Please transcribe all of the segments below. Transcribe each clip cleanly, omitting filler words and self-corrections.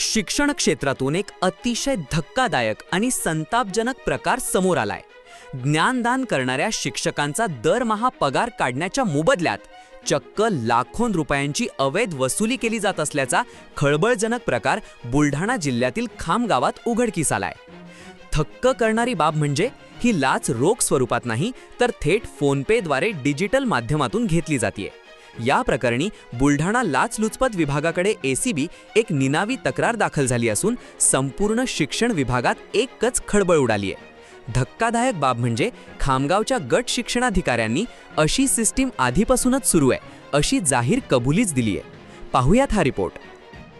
शिक्षण क्षेत्रातून एक अतिशय धक्कादायक आणि संतापजनक प्रकार समोर आलाय. ज्ञानदान करणाऱ्या शिक्षकांचा दरमहा पगार काढण्याच्या मोबदल्यात चक्क लाखो रुपयांची अवैध वसुली केली जात असल्याचा खळबळजनक प्रकार बुलढाणा जिल्ह्यातील खामगावात उघडकीस आलाय. थक्क करणारी बाब म्हणजे ही लाच रोख स्वरूपात नाही तर थेट फोनपेद्वारे डिजिटल माध्यमातून घेतली जाते. या प्रकरणी बुलढाणा लाचलुचपत विभागाकडे एसीबी एक निनावी तक्रार दाखल झाली असून संपूर्ण शिक्षण विभागात एकच खळबळ उडाली आहे. धक्कादायक बाब म्हणजे खामगावच्या गट शिक्षणाधिकाऱ्यांनी अशी सिस्टीम आधीपासूनच सुरू आहे अशी जाहीर कबुलीच दिली आहे. पाहुयात हा रिपोर्ट.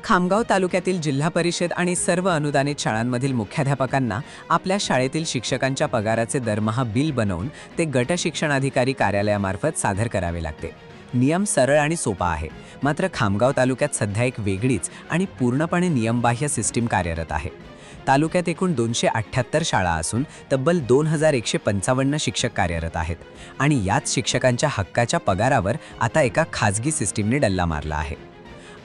खामगाव तालुक्यातील जिल्हा परिषद आणि सर्व अनुदानित शाळांमधील मुख्याध्यापकांना आपल्या शाळेतील शिक्षकांच्या पगाराचे दरमहा बिल बनवून ते गट शिक्षणाधिकारी कार्यालयामार्फत सादर करावे लागते. नियम सरळ आणि सोपा आहे, मात्र खामगाव तालुक्यात सध्या एक वेगळीच आणि पूर्णपणे नियमबाह्य सिस्टीम कार्यरत आहे. तालुक्यात एकूण 278 शाळा असून तब्बल 2155 शिक्षक कार्यरत आहेत आणि याच शिक्षकांच्या हक्काच्या पगारावर आता एका खाजगी सिस्टीमने डल्ला मारला आहे.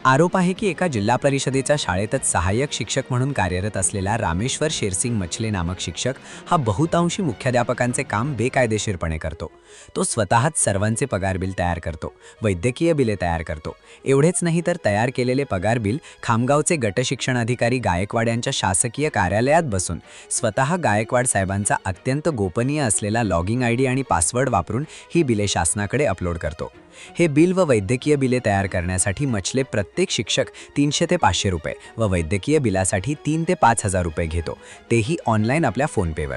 आरोप आहे की एका जिल्हा परिषदेच्या शाळेतच सहाय्यक शिक्षक म्हणून कार्यरत असलेला रामेश्वर शेरसिंग मछले नामक शिक्षक हा बहुतांशी मुख्याध्यापकांचे काम बेकायदेशीरपणे करतो. तो स्वतःच सर्वांचे पगार बिल तयार करतो, वैद्यकीय बिले तयार करतो. एवढेच नाही तर तयार केलेले पगार बिल खामगावचे गट शिक्षणाधिकारी गायकवाड यांच्या शासकीय कार्यालयात बसून स्वतः गायकवाड साहेबांचा अत्यंत गोपनीय असलेला लॉगिंग आयडी आणि पासवर्ड वापरून ही बिले शासनाकडे अपलोड करतो. हे बिल व वैद्यकीय बिले तयार करण्यासाठी मछले प्रत्येक शिक्षक 300 ते 500 रुपये व वैद्यकीय बिलासाठी 3 ते 5,000 रुपये घेतो, तेही ऑनलाईन आपल्या फोनपेवर.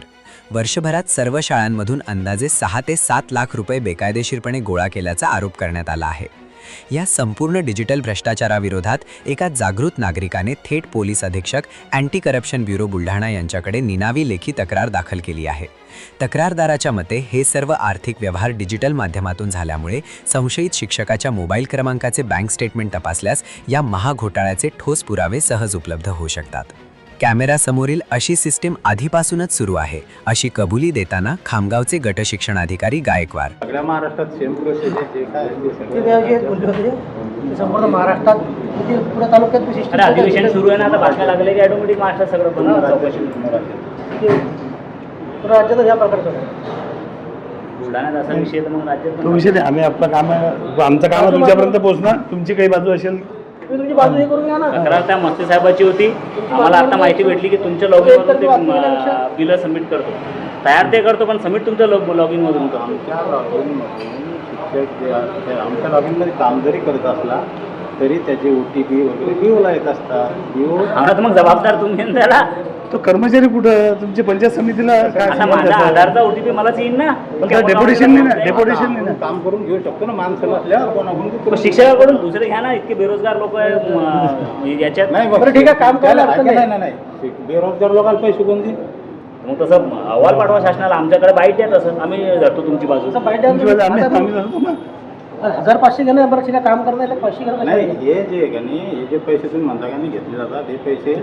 वर्षभरात सर्व शाळांमधून अंदाजे 6 ते 7 लाख रुपये बेकायदेशीरपणे गोळा केल्याचा आरोप करण्यात आला आहे. या संपूर्ण डिजिटल भ्रष्टाचाराविरोधात एका जागृत नागरिकाने थेट पोलीस अधीक्षक अँटी करप्शन ब्युरो बुलढाणा यांच्याकडे निनावी लेखी तक्रार दाखल केली आहे. तक्रारदाराच्या मते हे सर्व आर्थिक व्यवहार डिजिटल माध्यमातून झाल्यामुळे संशयित शिक्षकाच्या मोबाईल क्रमांकाचे बँक स्टेटमेंट तपासल्यास या महाघोटाळ्याचे ठोस पुरावे सहज उपलब्ध होऊ शकतात. कॅमेरासमोरील अशी सिस्टीम आधीपासूनच सुरू आहे अशी कबुली देताना खामगावचे गट शिक्षणाधिकारी गायकवाड. सगळ्या महाराष्ट्रात सेम प्रोसेस आहे. जे काय संपूर्ण महाराष्ट्रात पुऱ्या तालुक्यात सिस्टीम अधिवेशन सुरू आहे ना, आता बातम्या लागले की ऑटोमॅटिक महाराष्ट्रात सगळं पण चौकशी राज्यात ह्या प्रकारचं बुलढाण्यात असा विषय तर मग राज्यात तो विषय नाही. आम्ही आपलं काम आहे, आमचं काम आहे तुमच्यापर्यंत पोहोचणं. तुमची काही बाजू असेल तुमची बाजू हे करून घ्या ना. तक्रार त्या मस्ते साहेबाची होती. आम्हाला आता माहिती भेटली की तुमच्या लॉगिन मधून ते बिल सबमिट करतो. तयार ते करतो पण सबमिट तुमच्या लॉगिन मधून करतो. आमच्या लॉगिनमधून शिक्षक जे आहे, आमच्या लॉगिनमध्ये काम जरी करत असला तरी त्याचे OTP वगैरे BOला येत असतात. आता मग जबाबदार तुम्ही त्याला. तो कर्मचारी कुठं तुमच्या पंचायत समितीला आता माझा आधारचा OTP मलाच येईल ना. डेप्युटेशन नाही ना, डेप्युटेशन नाही ना. काम करून घेऊ शकतो ना माणसं असल्यावर कोणाकडून. शिक्षकाकडून दुसरे घ्या ना. इतके बेरोजगार लोक याच्यात नाही बरं ठीक आहे, काम करायला नाही. बेरोजगार लोकांना पैसे कोण देईल? मग तसं अहवाल पाठवा शासनाला. आमच्याकडे बाईट आहे, तसं आम्ही धरतो तुमची बाजू. आम्ही 1500 घेणं बरं ठीक आहे, काम करण्याला 500 घेणं नाही. हे जे आहे का नाही, हे जे पैसे तुम्ही म्हणता का नाही घेतले जातात, हे पैसे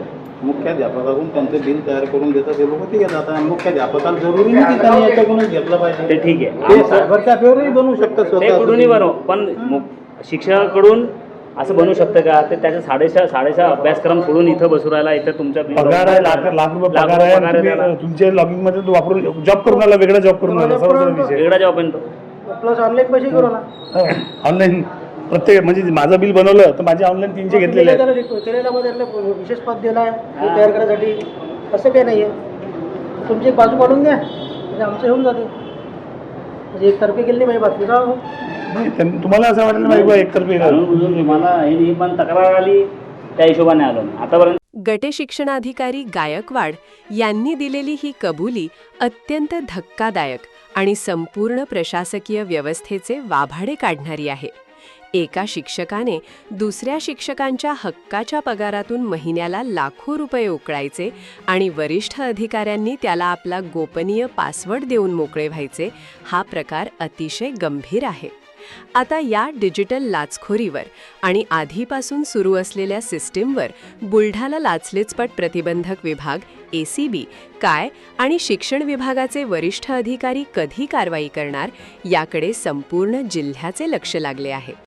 मुख्याध्यापकाकडून त्यांचं बिल तयार करून देतात. हे लोक ते घेतात आणि मुख्याध्यापकाला जरुरी नाही की त्यांनी याच्याकडूनच घेतलं पाहिजे. ते ठीक आहे, सायबरच्या पेवरही बनवू शकतात. ते कुठूनही बनव, पण शिक्षकाकडून असं बनवू शकतं का? ते त्याच्या साडेसहा अभ्यासक्रम सोडून इथं बसू राहिला. इथं तुमच्या पगार आहे, लाख रुपये पगार आहे. तुमच्या लॉगिंग मध्ये तो वापरून जॉब करून आला, वेगळा जॉब करून आला. वेगळा जॉब आहे तो. प्लस ऑनलाईन पैसे करू ना. ऑनलाईन प्रत्येक म्हणजे माझं बिल बनवलं तर माझे ऑनलाईन 300 घेतलेले आहेत. केलेल्यामध्ये विशेष पद दिला आहे तयार करण्यासाठी. असं काही नाही आहे. तुमची एक बाजू काढून द्या म्हणजे आमचं होऊन जाते. म्हणजे एकतर्फी गेली नाही बातमी का? तुम्हाला असं वाटलं नाही एकतर्फी तुम्हाला हे पण तक्रार आली त्या हिशोबाने आलो आतापर्यंत. गट शिक्षणाधिकारी गायकवाड यांनी दिलेली ही कबुली अत्यंत धक्कादायक आणि संपूर्ण प्रशासकीय व्यवस्थेचे वाभाडे काढणारी आहे. एका शिक्षकाने दुसऱ्या शिक्षकांच्या हक्काच्या पगारातून महिन्याला लाखो रुपये उकळायचे आणि वरिष्ठ अधिकाऱ्यांनी त्याला आपला गोपनीय पासवर्ड देऊन मोकळे व्हायचे. हा प्रकार अतिशय गंभीर आहे. आता या डिजिटल लाचखोरीवर आणि आधीपासून सुरू असलेल्या सिस्टीमवर बुलढाणा लाचलुचपत प्रतिबंधक विभाग, एसीबी, काय आणि शिक्षण विभागाचे वरिष्ठ अधिकारी कधी कारवाई करणार याकडे संपूर्ण जिल्ह्याचे लक्ष लागले आहे.